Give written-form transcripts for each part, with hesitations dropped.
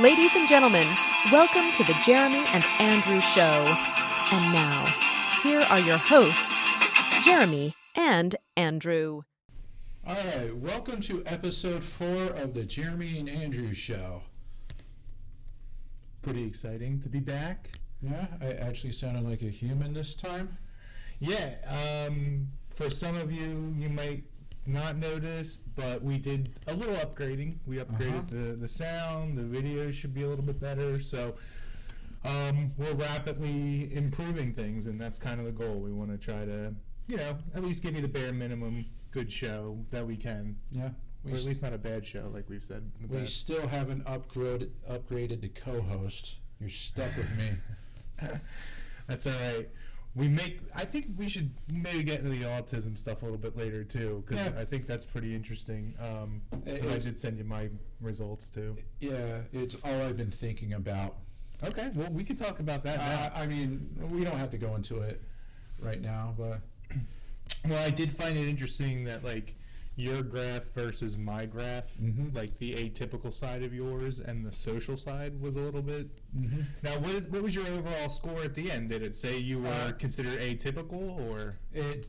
Ladies and gentlemen, welcome to the Jeremy and Andrew Show. And now, here are your hosts, Jeremy and Andrew. All right, welcome to episode 4 of the Jeremy and Andrew Show. Pretty exciting to be back. Yeah, I actually sounded like a human this time. Yeah, for some of you, you might not notice, but we did a little upgrading. We upgraded the sound, the video should be a little bit better, so we're rapidly improving things, and that's kind of the goal. We want to try to, at least give you the bare minimum good show that we can. Yeah. Or at least not a bad show, like we've said. We still haven't upgraded to co-host. You're stuck with me. That's all right. I think we should maybe get into the autism stuff a little bit later too, because I think that's pretty interesting. I did send you my results too. Yeah, it's all I've been thinking about. Okay, well, we can talk about that now. I mean, we don't have to go into it right now, but... Well, I did find it interesting that, like, your graph versus my graph, like the atypical side of yours and the social side was a little bit... Now, what was your overall score at the end? Did it say you were considered atypical, or...? It's,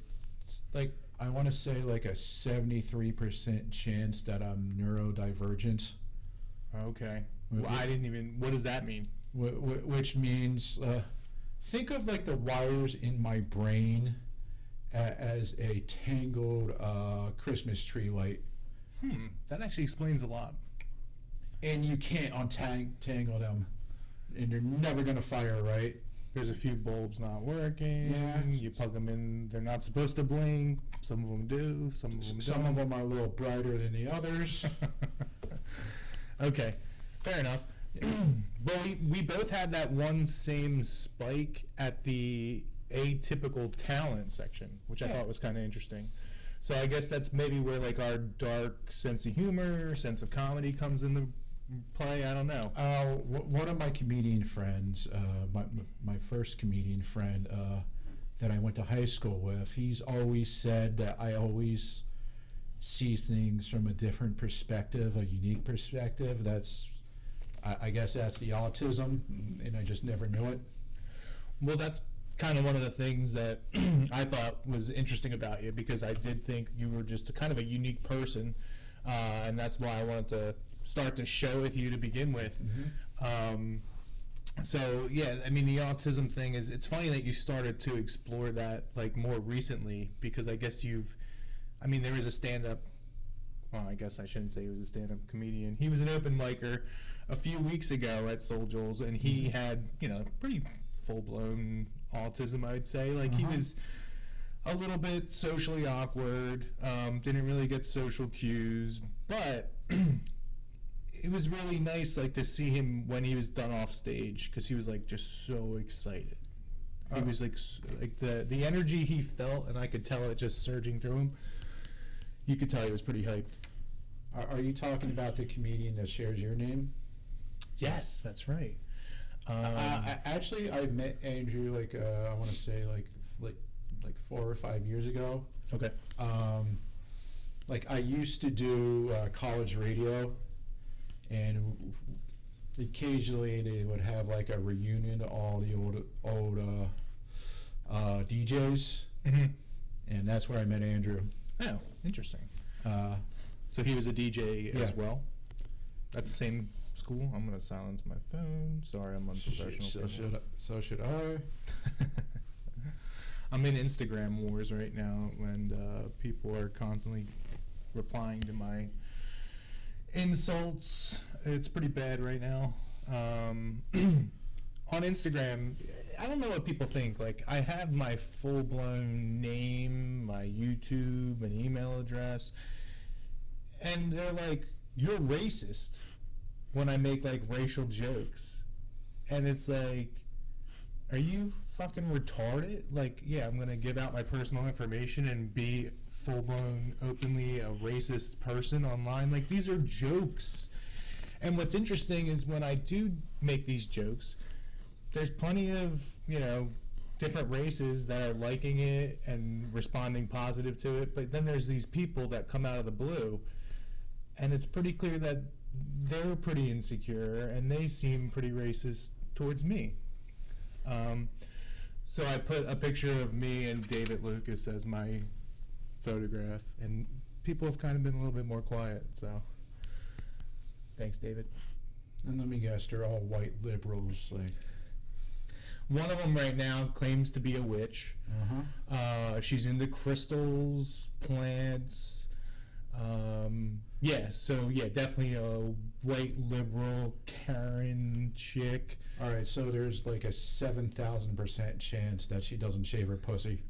like, I want to say, like, a 73% chance that I'm neurodivergent. Okay. Well, I didn't even... What does that mean? Which means, think of, like, the wires in my brain as a tangled Christmas tree light. That actually explains a lot. And you can't untangle them, and they're never going to fire right. There's a few bulbs not working. Yeah. You plug them in, they're not supposed to blink. Some of them do, some of them don't. Some of them are a little brighter than the others. Okay, fair enough. But we both had that one same spike at the atypical talent section, which I thought was kind of interesting. So I guess that's maybe where, like, our dark sense of humor, sense of comedy comes into play. I don't know. One of my comedian friends, my first comedian friend that I went to high school with, he's always said that I always see things from a different perspective, a unique perspective. I guess that's the autism, and I just never knew it. Well, that's kind of one of the things that I thought was interesting about you, because I did think you were just a kind of a unique person, and that's why I wanted to start the show with you to begin with. So yeah, I mean, the autism thing it's funny that you started to explore that, like, more recently, because I guess there is a stand-up, well, I guess I shouldn't say he was a stand-up comedian. He was an open micer a few weeks ago at Soul Joel's, and he had, pretty full-blown autism, I'd say. Like, he was a little bit socially awkward, didn't really get social cues, but it was really nice, like, to see him when he was done off stage, because he was, like, just so excited. He was like the energy he felt, and I could tell it just surging through him. You could tell he was pretty hyped. Are you talking about the comedian that shares your name? Yes, that's right. Actually, I met Andrew, like, I want to say like 4 or 5 years ago. Okay. Like, I used to do college radio, and occasionally they would have, like, a reunion of all the old DJs, and that's where I met Andrew. Oh, interesting. So he was a DJ as well at the same school? I'm going to silence my phone. Sorry, I'm unprofessional. So should I. I'm in Instagram wars right now, and people are constantly replying to my insults. It's pretty bad right now. On Instagram, I don't know what people think. Like, I have my full-blown name, my YouTube, and email address, and they're like, "You're racist," when I make, like, racial jokes. And it's like, are you fucking retarded? Like, yeah, I'm gonna give out my personal information and be full-blown, openly a racist person online. Like, these are jokes. And what's interesting is when I do make these jokes, there's plenty of, different races that are liking it and responding positive to it, but then there's these people that come out of the blue, and it's pretty clear that they're pretty insecure and they seem pretty racist towards me. So I put a picture of me and David Lucas as my photograph, and people have kind of been a little bit more quiet, so thanks, David. And let me guess, they're all white liberals. Like, one of them right now claims to be a witch. She's into crystals, plants. Definitely a white liberal Karen chick. All right, so there's like a 7,000% chance that she doesn't shave her pussy.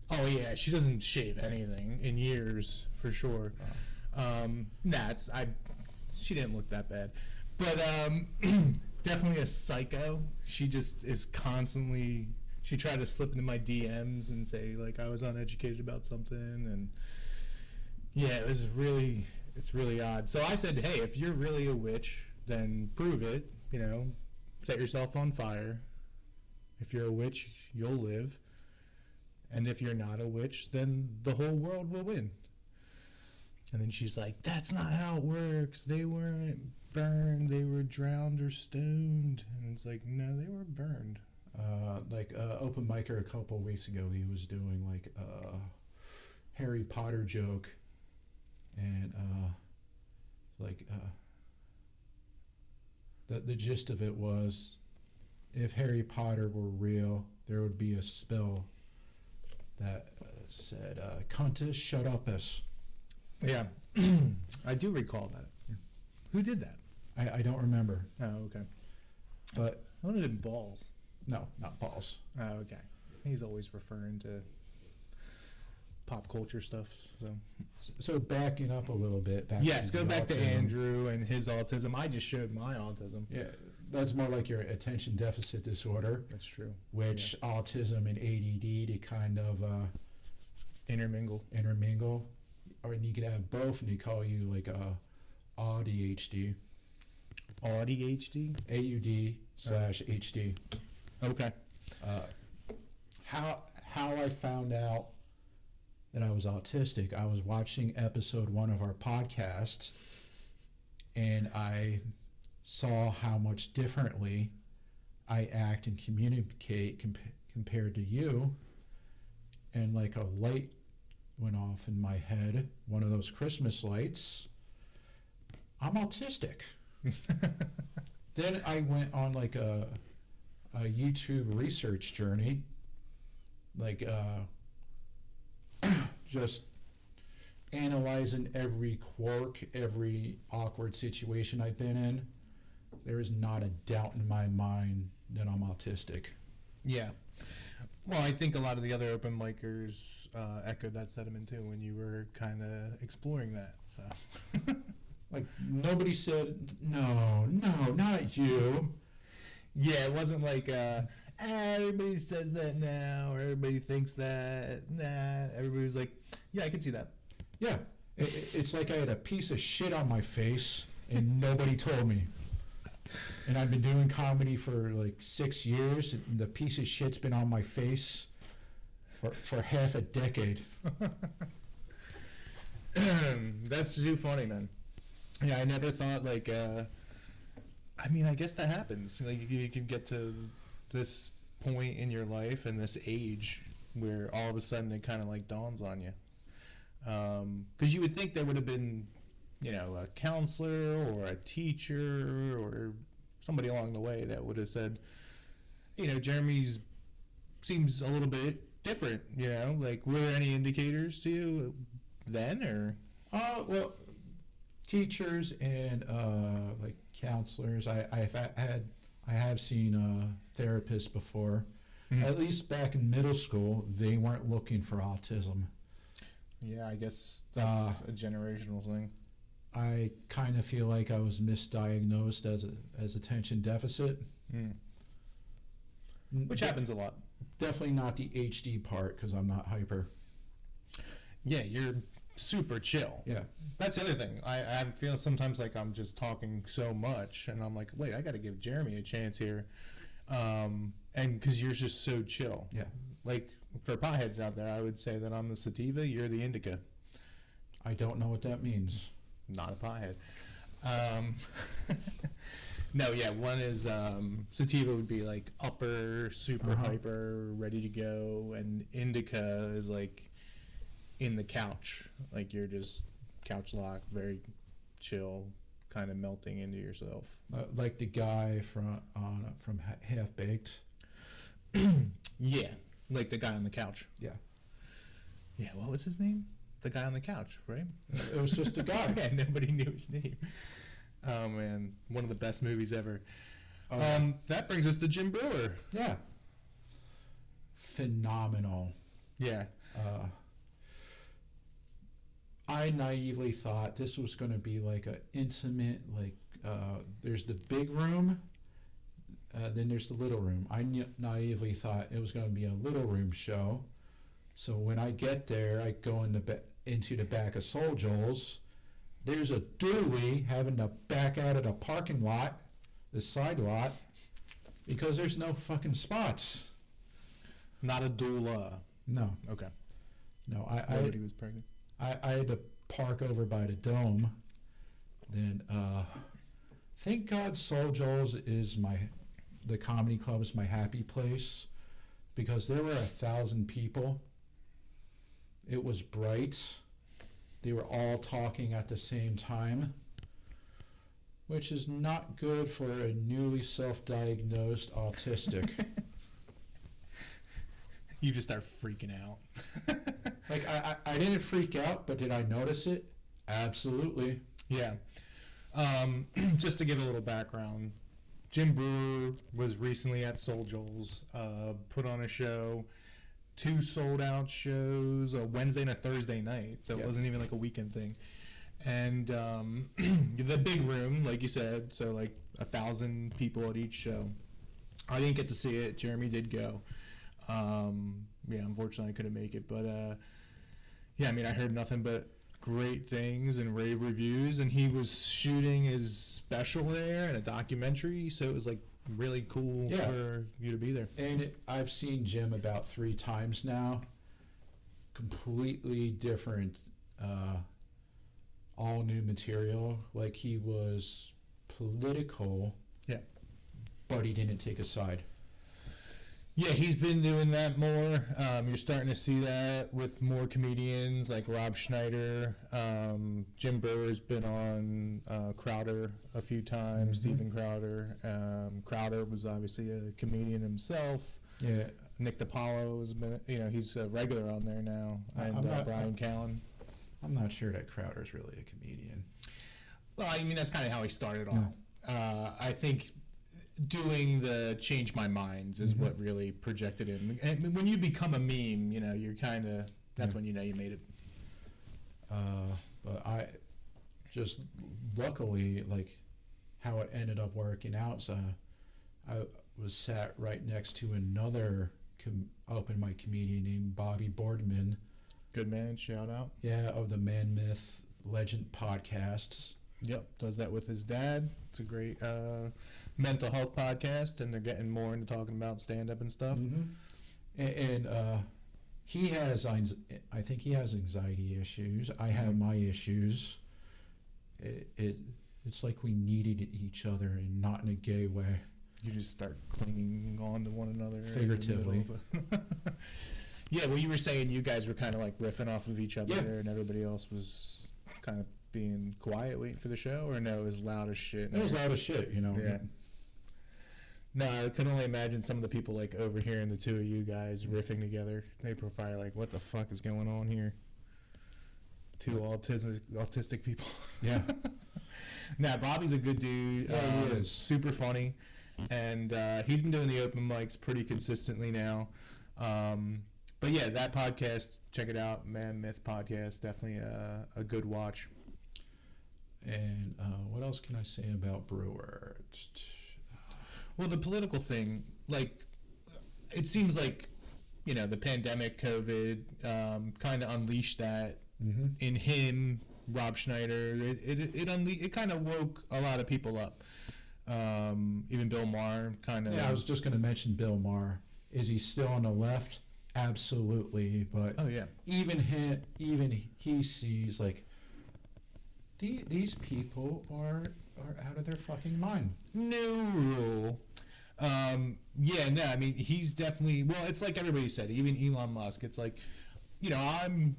Oh yeah, she doesn't shave anything in years for sure. She didn't look that bad, but definitely a psycho. She just is constantly. She tried to slip into my DMs and say like I was uneducated about something, and yeah, it's really odd. So I said, hey, if you're really a witch, then prove it. You know, set yourself on fire. If you're a witch, you'll live. And if you're not a witch, then the whole world will win. And then she's like, that's not how it works. They weren't burned. They were drowned or stoned. And it's like, no, they were burned. Open micer a couple weeks ago, he was doing like a Harry Potter joke. And the gist of it was, if Harry Potter were real, there would be a spell that said, "Countess, shut up us." Yeah, I do recall that. Yeah. Who did that? I don't remember. Oh, okay. But I wanted it balls. No, not balls. Oh, okay. He's always referring to pop culture stuff. So backing up a little bit. Go back to Andrew and his autism. I just showed my autism. Yeah, that's more like your attention deficit disorder. That's true. Which autism and ADD to kind of intermingle. Or you could have both, and they call you like ADHD. ADHD? AUD/HD. Okay. How I found out that I was autistic, I was watching episode 1 of our podcast, and I saw how much differently I act and communicate compared to you, and like a light went off in my head, one of those Christmas lights. I'm autistic. Then I went on like a YouTube research journey, like just analyzing every quirk, every awkward situation I've been in. There is not a doubt in my mind that I'm autistic. Yeah. Well, I think a lot of the other open micers echoed that sentiment too when you were kind of exploring that. So, like, nobody said, no, not you. Yeah, it wasn't like everybody says that now, or everybody thinks that. Nah, everybody was like, yeah, I can see that. Yeah, it's like I had a piece of shit on my face and nobody told me. And I've been doing comedy for like 6 years, and the piece of shit's been on my face for half a decade. That's too funny, man. Yeah, I never thought like. I mean, I guess that happens. Like you can get to this point in your life and this age where all of a sudden it kind of like dawns on you. Because you would think there would have been, you know, a counselor or a teacher or somebody along the way that would have said, you know, Jeremy's seems a little bit different, you know, like were there any indicators to you then or? Well, teachers and like counselors, I have seen therapists before. Mm-hmm. At least back in middle school, they weren't looking for autism. Yeah, I guess that's a generational thing. I kind of feel like I was misdiagnosed as attention deficit. Which happens a lot. Definitely not the HD part, because I'm not hyper. Yeah, you're super chill. Yeah. That's the other thing. I feel sometimes like I'm just talking so much, and I'm like, wait, I got to give Jeremy a chance here. And because you're just so chill. Yeah. Like, for potheads out there, I would say that I'm the sativa, you're the indica. I don't know what that means. Not a pothead. No, yeah, one is sativa would be like upper, super hyper, ready to go, and indica is like in the couch, like you're just couch locked, very chill, kind of melting into yourself. Like the guy from Half Baked. Yeah, like the guy on the couch. Yeah. Yeah, what was his name? The guy on the couch, right? It was just a guy. Yeah, nobody knew his name. Oh man, one of the best movies ever. That brings us to Jim Brewer. Yeah. Phenomenal. Yeah. I naively thought this was going to be like an intimate, like there's the big room, then there's the little room. I naively thought it was going to be a little room show. So when I get there, I go into the back of Soul Joel's. There's a dually having to back out of the parking lot, the side lot, because there's no fucking spots. Not a doula. No. Okay. No, Nobody was pregnant. I had to park over by the Dome. Then, thank God Soul Joel's is the comedy club is my happy place, because there were 1,000 people. It was bright. They were all talking at the same time, which is not good for a newly self-diagnosed autistic. You just start freaking out. Like, I didn't freak out, but did I notice it? Absolutely. Yeah. Just to give a little background, Jim Brewer was recently at Soul Joel's, put on a show, 2 sold-out shows, a Wednesday and a Thursday night, so it wasn't even like a weekend thing. And the big room, like you said, so like 1,000 people at each show. I didn't get to see it. Jeremy did go. Yeah, unfortunately I couldn't make it, but yeah, I mean, I heard nothing but great things and rave reviews, and he was shooting his special there and a documentary, so it was like really cool for you to be there. And I've seen Jim about 3 times now. Completely different, all new material. Like, he was political, but he didn't take a side. Yeah, he's been doing that more. You're starting to see that with more comedians like Rob Schneider. Jim Brewer's been on Crowder a few times, Steven Crowder. Crowder was obviously a comedian himself. Yeah. Nick DiPaolo has been, he's a regular on there now. And Brian Callen. I'm not sure that Crowder's really a comedian. Well, I mean, that's kind of how he started off. I think doing the Change My Minds is what really projected him. And when you become a meme, you're kind of, that's when you know you made it. But I just, luckily, like, how it ended up working out, so I was sat right next to another open mic comedian named Bobby Boardman. Good man, shout out. Yeah, of the Man Myth Legend podcasts. Yep, does that with his dad. It's a great mental health podcast, and they're getting more into talking about stand-up and stuff. And he has, I think he has anxiety issues. I have my issues. It's like we needed each other, and not in a gay way. You just start clinging on to one another. Figuratively. Yeah, well, you were saying you guys were kind of like riffing off of each other, and everybody else was kind of being quiet waiting for the show, or no, it was loud as shit? It was loud as shit, Yeah. No, I can only imagine some of the people like overhearing the two of you guys riffing together. They were probably like, what the fuck is going on here? 2 autistic people. Yeah. Nah, Bobby's a good dude. Yeah, he is. Super funny. And he's been doing the open mics pretty consistently now. But yeah, that podcast, check it out, ManMythpodcast, definitely a good watch. And what else can I say about Brewer? Well, the political thing, like, it seems like, the pandemic, COVID, kind of unleashed that in him, Rob Schneider. It kind of woke a lot of people up. Even Bill Maher kind of. Yeah, I was just going to mention Bill Maher. Is he still on the left? Absolutely, but oh yeah, even he sees, like, These people are out of their fucking mind. New rule. Yeah, no, I mean, he's definitely, well, it's like everybody said, even Elon Musk, it's like, I'm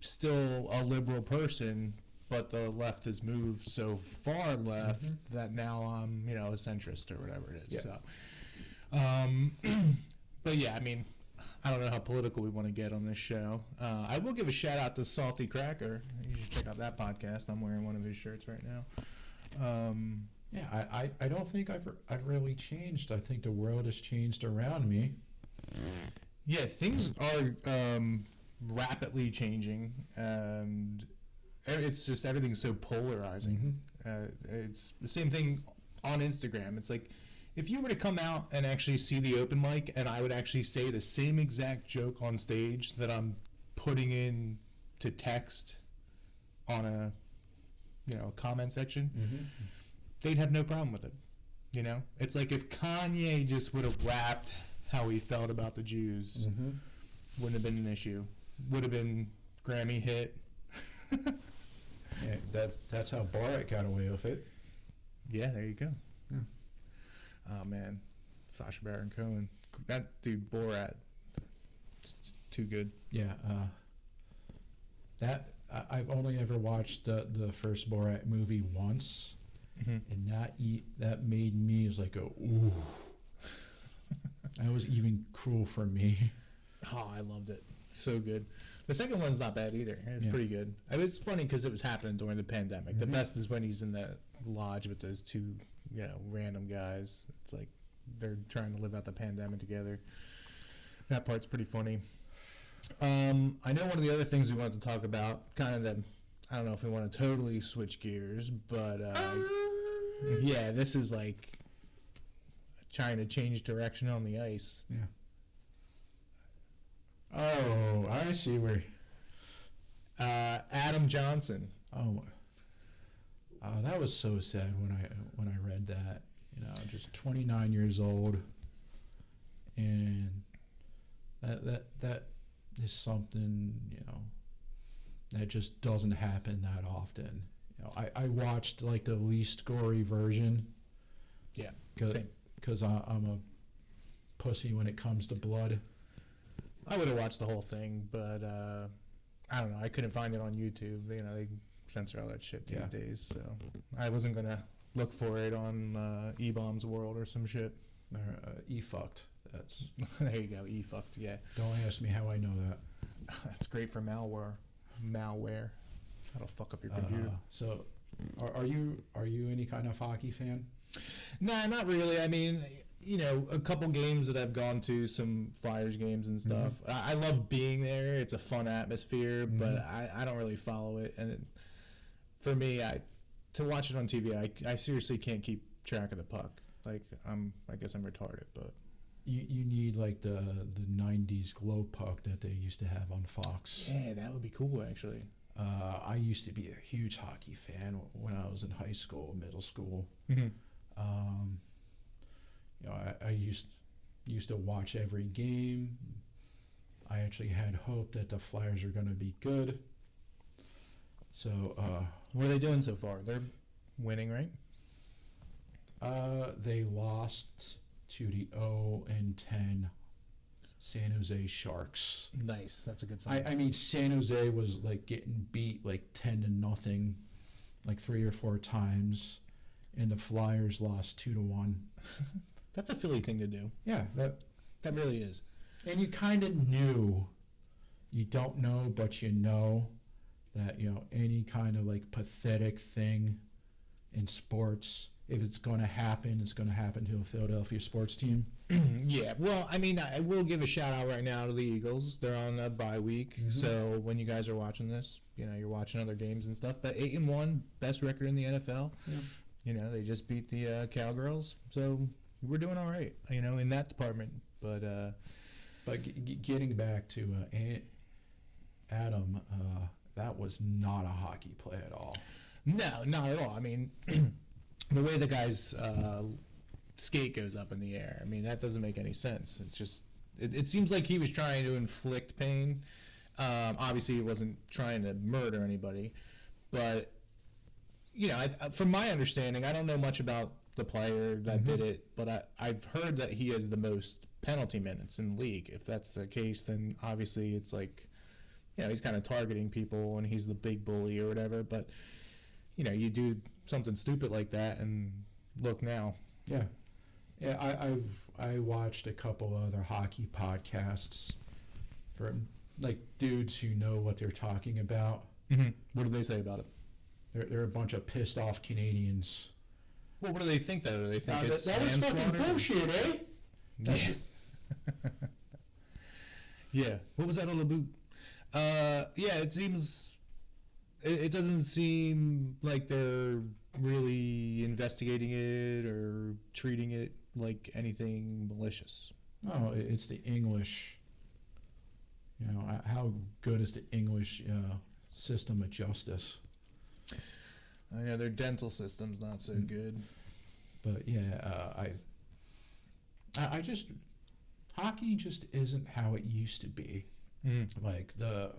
still a liberal person, but the left has moved so far left that now I'm, a centrist or whatever it is. Yeah. So, but yeah, I mean, I don't know how political we want to get on this show. I will give a shout out to Salty Cracker. You should check out that podcast. I'm wearing one of his shirts right now. Yeah, I don't think I've really changed. I think the world has changed around me. Yeah, things are rapidly changing, and it's just everything's so polarizing. It's the same thing on Instagram. It's like, if you were to come out and actually see the open mic, and I would actually say the same exact joke on stage that I'm putting in to text on a comment section, they'd have no problem with it. It's like if Kanye just would have rapped how he felt about the Jews, wouldn't have been an issue. Would have been Grammy hit. Yeah, that's how Borat got away with it. Yeah, there you go. Yeah. Oh man, Sacha Baron Cohen, that dude Borat, it's too good. Yeah, I've only ever watched the first Borat movie once, and that made me, it was like ooh. That was even cruel for me. Oh, I loved it. So good. The second one's not bad either. It's pretty good. It was funny because it was happening during the pandemic. The best is when he's in that lodge with those two, random guys. It's like they're trying to live out the pandemic together. That part's pretty funny. I know one of the other things we wanted to talk about, I don't know if we want to totally switch gears, but yeah, this is like trying to change direction on the ice. Yeah. Oh, I see where. Adam Johnson. Oh, that was so sad when I read that. Just 29 years old, and that is something that just doesn't happen that often. I watched like the least gory version. Yeah, because I'm a pussy when it comes to blood. I would have watched the whole thing, but I don't know. I couldn't find it on YouTube. They censor all that shit these days, so I wasn't gonna look for it on E-Bomb's World or some shit. Or E-fucked. That's there you go. E-fucked. Yeah. Don't ask me how I know that. That's great for malware. That'll fuck up your computer. So, are you any kind of hockey fan? Nah, not really. I mean, a couple games that I've gone to, some Flyers games and stuff. I love being there. It's a fun atmosphere, but I don't really follow it. And for me, to watch it on TV, I seriously can't keep track of the puck. Like, I guess I'm retarded, but you need like the 90s glow puck that they used to have on Fox. Yeah, that would be cool, actually. I used to be a huge hockey fan when I was in high school, middle school. I used to watch every game. I actually had hope that the Flyers are going to be good. So, what are they doing so far? They're winning, right? They lost to the 0-10 San Jose Sharks. Nice, that's a good sign. I mean, San Jose was like getting beat like 10-0, like 3 or 4 times, and the Flyers lost 2-1. That's a Philly thing to do. Yeah, that really is. And you kind of knew. You don't know, but you know that any kind of like pathetic thing in sports, if it's going to happen, it's going to happen to a Philadelphia sports team. Yeah, well, I mean, I will give a shout out right now to the Eagles. They're on a bye week, so when you guys are watching this, you're watching other games and stuff. But 8-1, best record in the NFL. Yeah. They just beat the Cowgirls, so we're doing all right, in that department. But getting back to Adam, that was not a hockey play at all. No, not at all. I mean, the way the guy's skate goes up in the air, I mean, that doesn't make any sense. It's just, it seems like he was trying to inflict pain. Obviously, he wasn't trying to murder anybody, but from my understanding, I don't know much about the player that did it, but I've heard that he has the most penalty minutes in the league. If that's the case, then obviously it's like, he's kind of targeting people and he's the big bully or whatever. But, you do something stupid like that and look now. Yeah. Yeah, I watched a couple other hockey podcasts from like dudes who know what they're talking about. Mm-hmm. What do they say about it? They're a bunch of pissed off Canadians. Well, what do they think though? Do they think it's that was fucking manslaughter? bullshit, eh? Yeah. Yeah. What was that all about? Yeah, it seems. It doesn't seem like they're really investigating it or treating it like anything malicious. No, it's the English. How good is the English system of justice? I know their dental system's not so good. But yeah, I just hockey just isn't how it used to be. Like the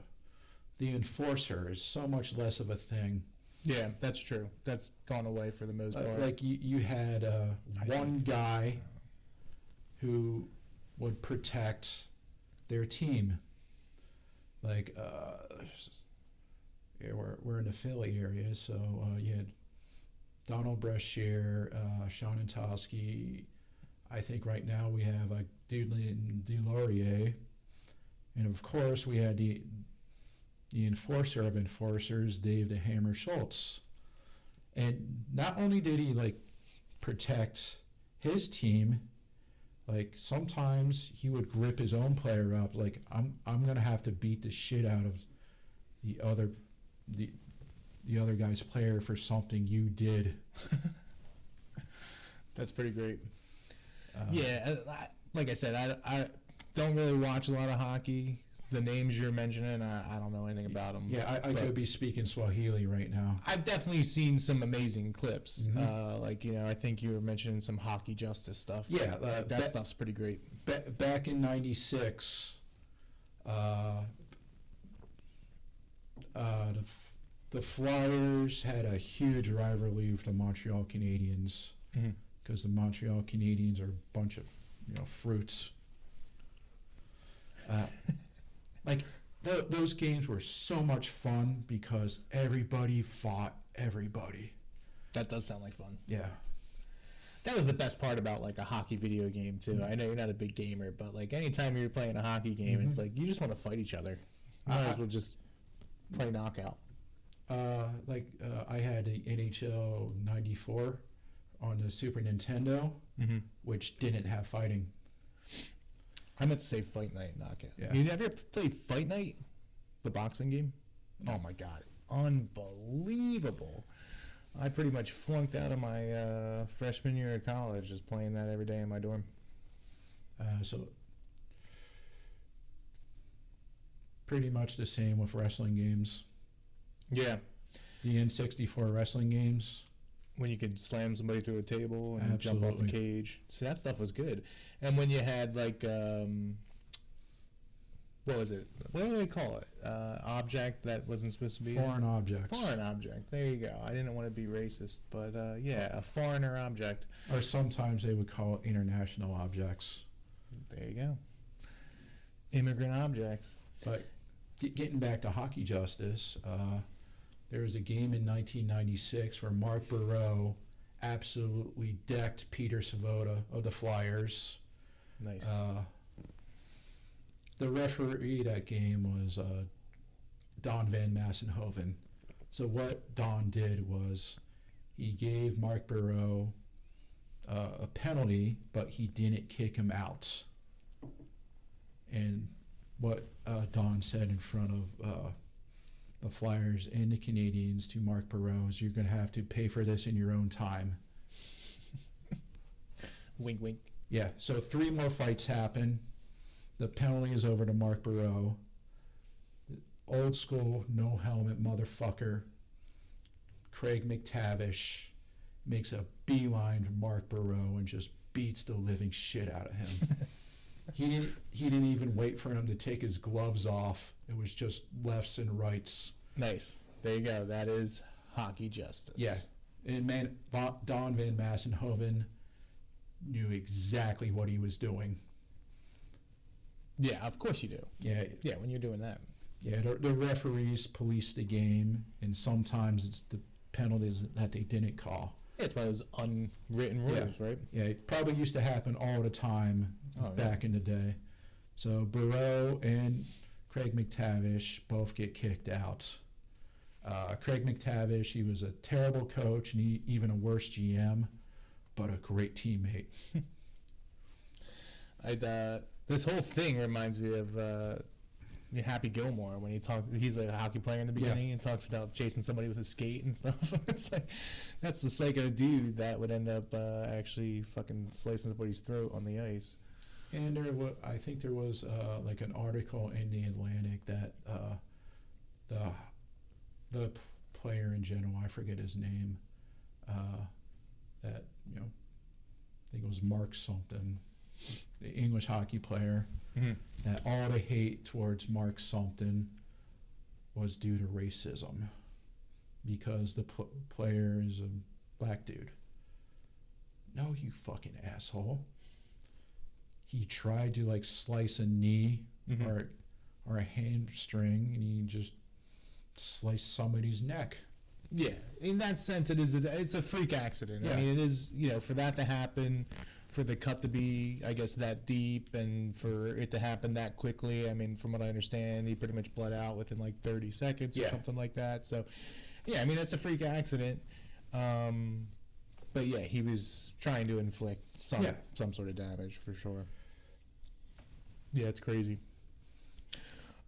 enforcer is so much less of a thing. Yeah, that's true. That's gone away for the most part. Like you had one guy who would protect their team. Like we're in the Philly area, so you had Donald Brashear, Sean Antosky. I think right now we have Dudley Delorier, and of course we had the enforcer of enforcers, Dave the Hammer Schultz. And not only did he protect his team, sometimes he would grip his own player up. I'm gonna have to beat the shit out of the other guy's player for something you did. That's pretty great. Like I said, I don't really watch a lot of hockey. The names you're mentioning, I don't know anything about them. Yeah, I could be speaking Swahili right now. I've definitely seen some amazing clips. I think you were mentioning some hockey justice stuff. Yeah. That stuff's pretty great. Back in '96, the Flyers had a huge rivalry with the Montreal Canadiens because the Montreal Canadiens are a bunch of fruits. Those games were so much fun because everybody fought everybody. That does sound like fun. Yeah. That was the best part about a hockey video game too. I know you're not a big gamer, but anytime you're playing a hockey game, it's you just want to fight each other. Might as well just play knockout. I had the NHL '94 on the Super Nintendo, which didn't have fighting. I meant to say Fight Night Knockout. Yeah. You never played Fight Night? The boxing game? Oh my god. Unbelievable. I pretty much flunked out of my freshman year of college just playing that every day in my dorm. So pretty much the same with wrestling games. Yeah. The N64 wrestling games. When you could slam somebody through a table and Absolutely. jump off the cage. So that stuff was good. And when you had what was it? What do they call it? Object that wasn't supposed to be Foreign objects. Foreign object. There you go. I didn't want to be racist, but a foreigner object. Or sometimes they would call it international objects. There you go. Immigrant objects. But getting back to hockey justice, there was a game in 1996 where Mark Burrow absolutely decked Peter Savoda of the Flyers. Nice. The referee that game was Don Van Massenhoven. So what Don did was he gave Mark Burrow a penalty, but he didn't kick him out. And what Don said in front of the Flyers and the Canadians to Mark Burrow is, you're going to have to pay for this in your own time. Wink, wink. Yeah, so 3 more fights happen. The penalty is over to Mark Burrow. Old school, no helmet motherfucker, Craig McTavish, makes a beeline for Mark Burrow and just beats the living shit out of him. He didn't even wait for him to take his gloves off. It was just lefts and rights. Nice. There you go. That is hockey justice. Yeah. And Don Van Massenhoven knew exactly what he was doing. Yeah, of course you do. Yeah. Yeah, when you're doing that. Yeah, the referees police the game, and sometimes it's the penalties that they didn't call. Yeah, it's one of those unwritten rules, right? Yeah, it probably used to happen all the time back in the day. So Barreau and Craig McTavish both get kicked out. Craig McTavish, he was a terrible coach and even a worse GM, but a great teammate. This whole thing reminds me of Happy Gilmore when he's like a hockey player in the beginning and talks about chasing somebody with a skate and stuff. It's like that's the psycho dude that would end up actually fucking slicing somebody's throat on the ice. And I think there was like an article in the Atlantic that the player in general, I forget his name, that I think it was Mark something, the English hockey player, that all the hate towards Mark something was due to racism because the player is a black dude. No, you fucking asshole. He tried to like slice a knee or a hamstring, and he just sliced somebody's neck. Yeah, in that sense, it's a freak accident. Yeah. I mean, it is, for that to happen, for the cut to be, I guess, that deep, and for it to happen that quickly. I mean, from what I understand, he pretty much bled out within like 30 seconds or something like that. So, yeah, I mean, that's a freak accident. But yeah, he was trying to inflict some sort of damage for sure. Yeah, it's crazy.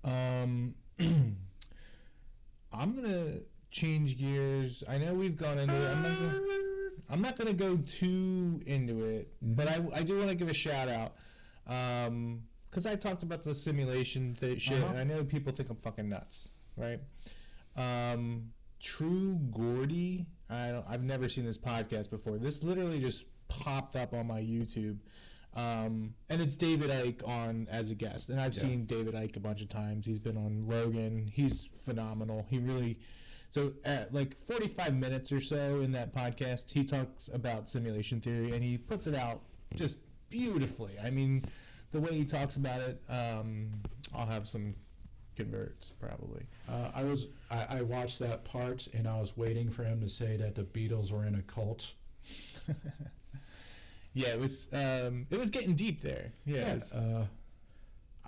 I'm gonna change gears. I know we've gone into it. I'm not gonna go too into it, but I do want to give a shout out because I talked about the simulation shit, and I know people think I'm fucking nuts, right? True Gordy. I've never seen this podcast before. This literally just popped up on my YouTube. And it's David Icke on as a guest, and I've seen David Icke a bunch of times. He's been on Rogan. He's phenomenal. So at like 45 minutes or so in that podcast, he talks about simulation theory, and he puts it out just beautifully. I mean, the way he talks about it, I'll have some converts probably. I watched that part, and I was waiting for him to say that the Beatles were in a cult. Yeah, it was getting deep there. Yeah.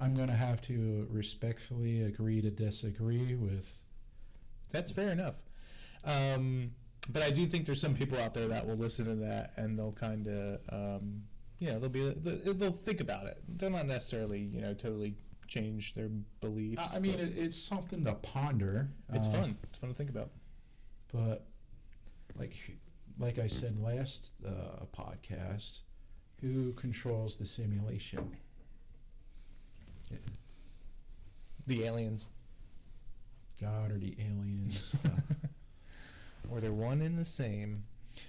I'm going to have to respectfully agree to disagree with. That's fair enough. But I do think there's some people out there that will listen to that, and they'll kind of, they'll think about it. They'll not necessarily, totally change their beliefs. I mean, it's something to ponder. It's fun. It's fun to think about. But like I said last podcast, who controls the simulation? The aliens. God or the aliens? Or they're one and the same.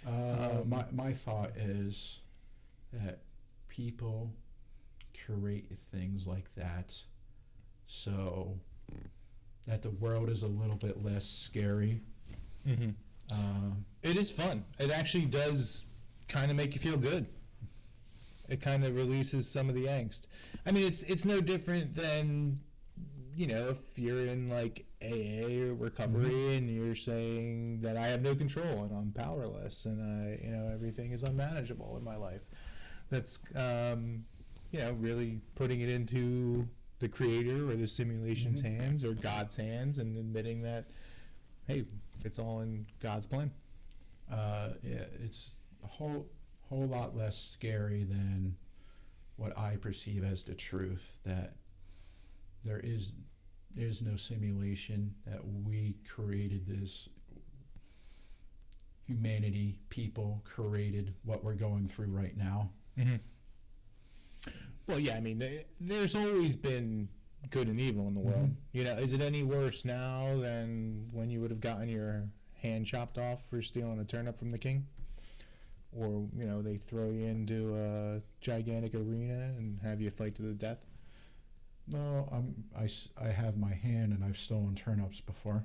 My thought is that people curate things like that so that the world is a little bit less scary. Mm-hmm. It is fun. It actually does kind of make you feel good. It kind of releases some of the angst. I mean, it's no different than, if you're in like AA or recovery and you're saying that I have no control and I'm powerless and everything is unmanageable in my life. That's, really putting it into the creator or the simulation's hands or God's hands and admitting that, hey, it's all in God's plan. It's a whole lot less scary than what I perceive as the truth, that there is no simulation, that we created this, humanity, people created what we're going through right now. Mm-hmm. Well, yeah, I mean, there's always been good and evil in the world. Is it any worse now than when you would have gotten your hand chopped off for stealing a turnip from the king? Or, they throw you into a gigantic arena and have you fight to the death? No, I have my hand, and I've stolen turnips before.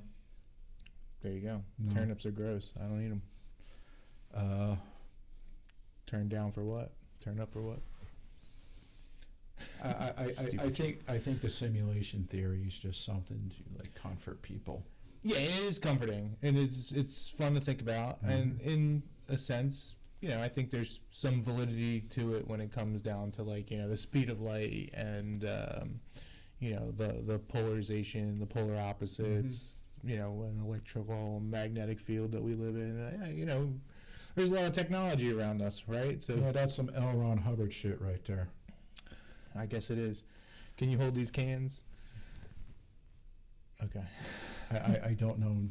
There you go. No. Turnips are gross. I don't eat them. Turn down for what? Turn up for what? I think the simulation theory is just something to like comfort people. Yeah, it is comforting, and it's fun to think about, and in a sense, I think there's some validity to it when it comes down to like the speed of light and the polarization, the polar opposites, an electrical magnetic field that we live in. There's a lot of technology around us, right? So yeah, that's some L. Ron Hubbard shit right there. I guess it is. Can you hold these cans? Okay. I don't know.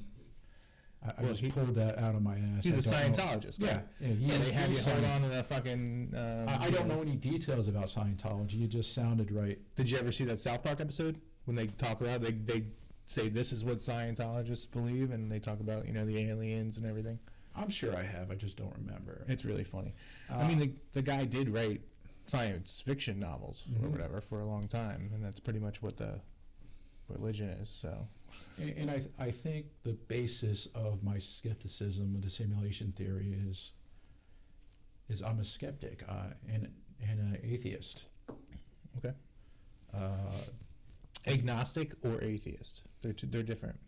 I just pulled that out of my ass. He's a Scientologist. Yeah, they have you hold on to the fucking... I don't know any details about Scientology. It just sounded right. Did you ever see that South Park episode? When they talk about it, they say this is what Scientologists believe, and they talk about, the aliens and everything. I'm sure I have. I just don't remember. It's really funny. I mean, the guy did write science fiction novels or whatever for a long time, and that's pretty much what the religion is. So, and I think the basis of my skepticism of the simulation theory is I'm a skeptic and an atheist. Okay. Agnostic or atheist? They're different.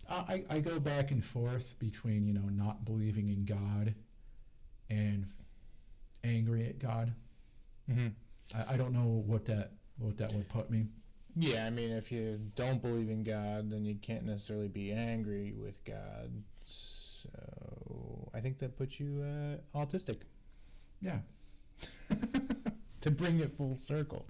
I go back and forth between not believing in God and angry at God. Mm-hmm. I don't know what that would put me. Yeah, I mean, if you don't believe in God, then you can't necessarily be angry with God. So I think that puts you autistic. Yeah. To bring it full circle.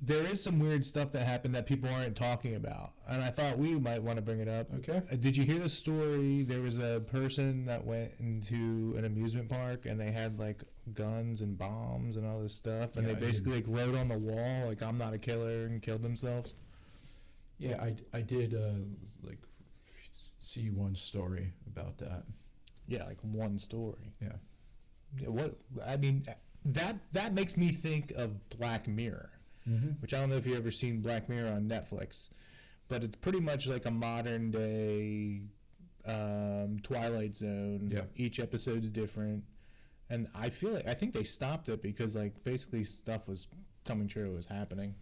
There is some weird stuff that happened that people aren't talking about, and I thought we might want to bring it up. Okay. Did you hear the story? There was a person that went into an amusement park, and they had like guns and bombs and all this stuff, and they basically like wrote on the wall like "I'm not a killer" and killed themselves. Yeah, I did like see one story about that. Yeah, like one story. Yeah. What I mean, that makes me think of Black Mirror. Mm-hmm. Which I don't know if you've ever seen Black Mirror on Netflix, but it's pretty much like a modern day Twilight Zone. Yeah. Each episode's different, and I think they stopped it because like basically stuff was coming true, it was happening.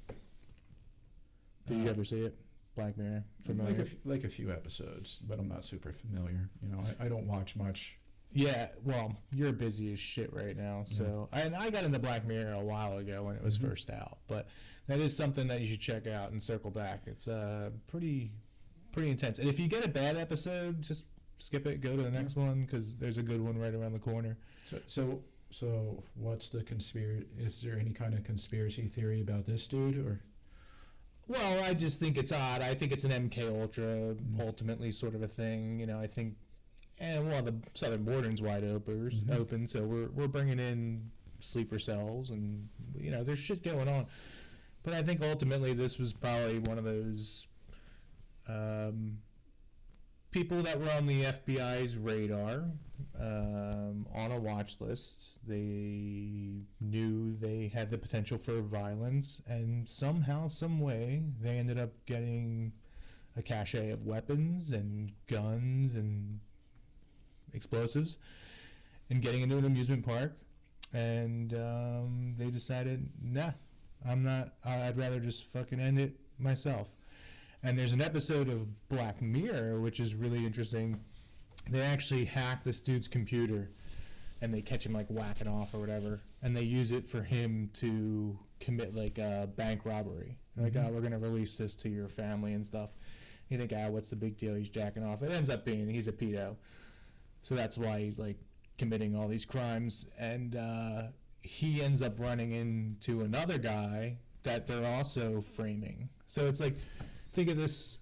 Did you ever see it? Black Mirror? Familiar? Like a few episodes, but I'm not super familiar. I don't watch much. Yeah, well, you're busy as shit right now. So, and I got into Black Mirror a while ago when it was first out, but that is something that you should check out and circle back. It's pretty intense. And if you get a bad episode, just skip it, go to the next one because there's a good one right around the corner. So what's the conspiracy? Is there any kind of conspiracy theory about this dude or? Well, I just think it's odd. I think it's an MK Ultra ultimately sort of a thing. I think. And the southern border's wide open, so we're bringing in sleeper cells, and there's shit going on. But I think ultimately this was probably one of those people that were on the FBI's radar, on a watch list. They knew they had the potential for violence, and somehow, some way, they ended up getting a cache of weapons and guns and explosives and getting into an amusement park, and they decided, nah, I'd rather just fucking end it myself. And there's an episode of Black Mirror which is really interesting. They actually hack this dude's computer and they catch him like whacking off or whatever, and they use it for him to commit like a bank robbery. Like, we're gonna release this to your family and stuff. You think, what's the big deal? He's jacking off. It ends up being he's a pedo. So that's why he's like committing all these crimes, and he ends up running into another guy that they're also framing. So it's like, think of this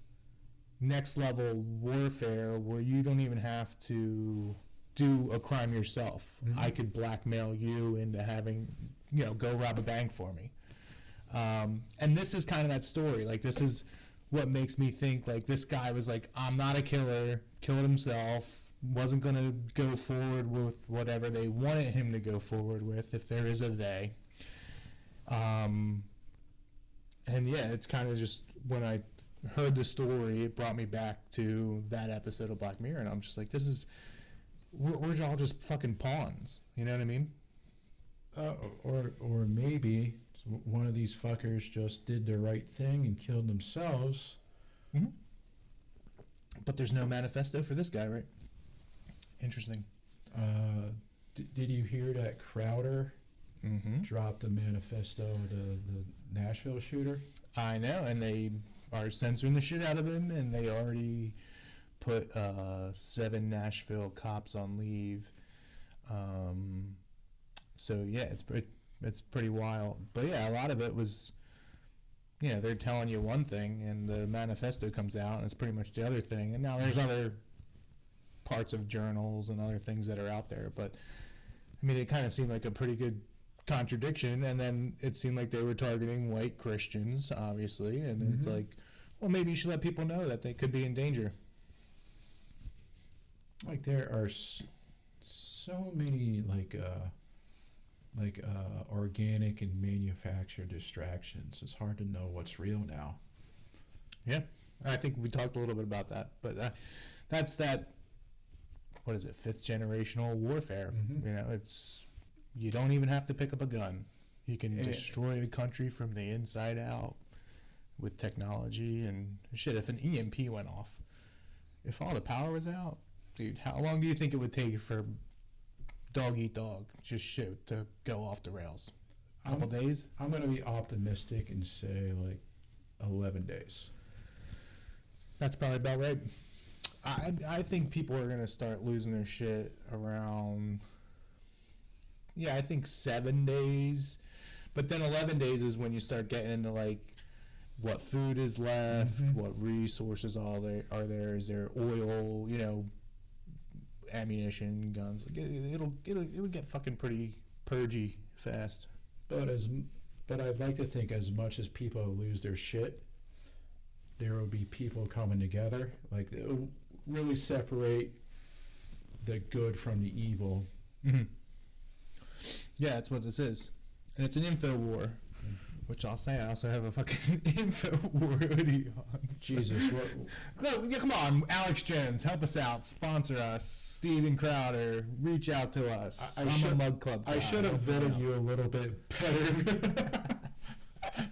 next level warfare where you don't even have to do a crime yourself. I could blackmail you into having, go rob a bank for me. And this is kind of that story. Like, this is what makes me think like this guy was like, I'm not a killer, killed himself, wasn't going to go forward with whatever they wanted him to go forward with, if there is a they. And yeah, it's kind of just when I heard the story, it brought me back to that episode of Black Mirror, and I'm just like, we're all just fucking pawns. You know what I mean? Or maybe one of these fuckers just did the right thing and killed themselves. Mm-hmm. But there's no manifesto for this guy, right? Interesting. Did you hear that Crowder Mm-hmm. dropped the manifesto of the Nashville shooter? I know, and they are censoring the shit out of him, and they already put 7 Nashville cops on leave. So yeah, it's pretty wild. But yeah, a lot of it was, they're telling you one thing, and the manifesto comes out, and it's pretty much the other thing. And now there's other parts of journals and other things that are out there, but I mean, it kind of seemed like a pretty good contradiction. And then it seemed like they were targeting white Christians, obviously, and Mm-hmm. it's like, well, maybe you should let people know that they could be in danger. Like there are so many organic and manufactured distractions. It's hard to know what's real now. Yeah, I think we talked a little bit about that, but that's that. What is it? 5th generational warfare. Mm-hmm. You don't even have to pick up a gun. You can destroy a country from the inside out with technology and shit. If an EMP went off, if all the power was out, dude, how long do you think it would take for dog eat dog just shit to go off the rails? A couple days? I'm going to be optimistic and say like 11 days. That's probably about right. I think people are going to start losing their shit around, I think 7 days. But then 11 days is when you start getting into like what food is left, Mm-hmm. what resources are there, is there oil, ammunition, guns. It'll get fucking pretty purgy fast. But I'd like to think as much as people lose their shit, there will be people coming together. Like it'll really separate the good from the evil. Mm-hmm. Yeah, that's what this is, and it's an info war. Which I'll say, I also have a fucking info war hoodie on. So. Jesus, what? Come on, Alex Jones, help us out, sponsor us. Steven Crowder, reach out to us. I'm a Mug Club guy. I should have vetted you a little bit better.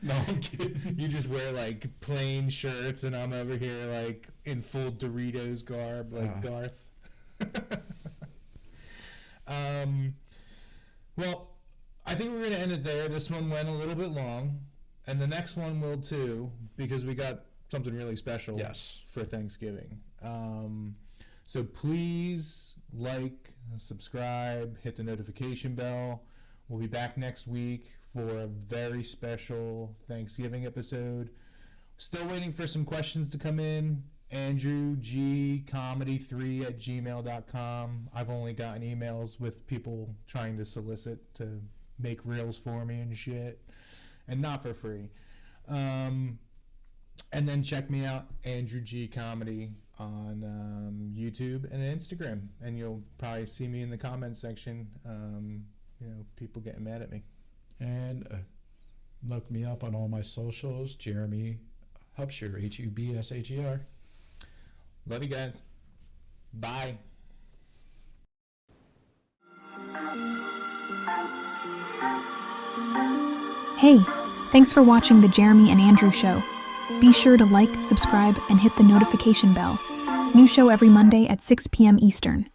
No, I'm kidding. You just wear like plain shirts, and I'm over here like in full Doritos garb, like Garth. Well, I think we're going to end it there. This one went a little bit long, and the next one will too, because we got something really special for Thanksgiving. So please like, subscribe, hit the notification bell. We'll be back next week for a very special Thanksgiving episode. Still waiting for some questions to come in. AndrewGcomedy3@gmail.com. I've only gotten emails with people trying to solicit to make reels for me and shit, and not for free. And then check me out, Andrew G Comedy, on YouTube and Instagram, and you'll probably see me in the comment section. People getting mad at me. And look me up on all my socials, Jeremy Hubsher, Hubsher. Love you guys. Bye. Hey, thanks for watching The Jeremy and Andrew Show. Be sure to like, subscribe, and hit the notification bell. New show every Monday at 6 p.m. Eastern.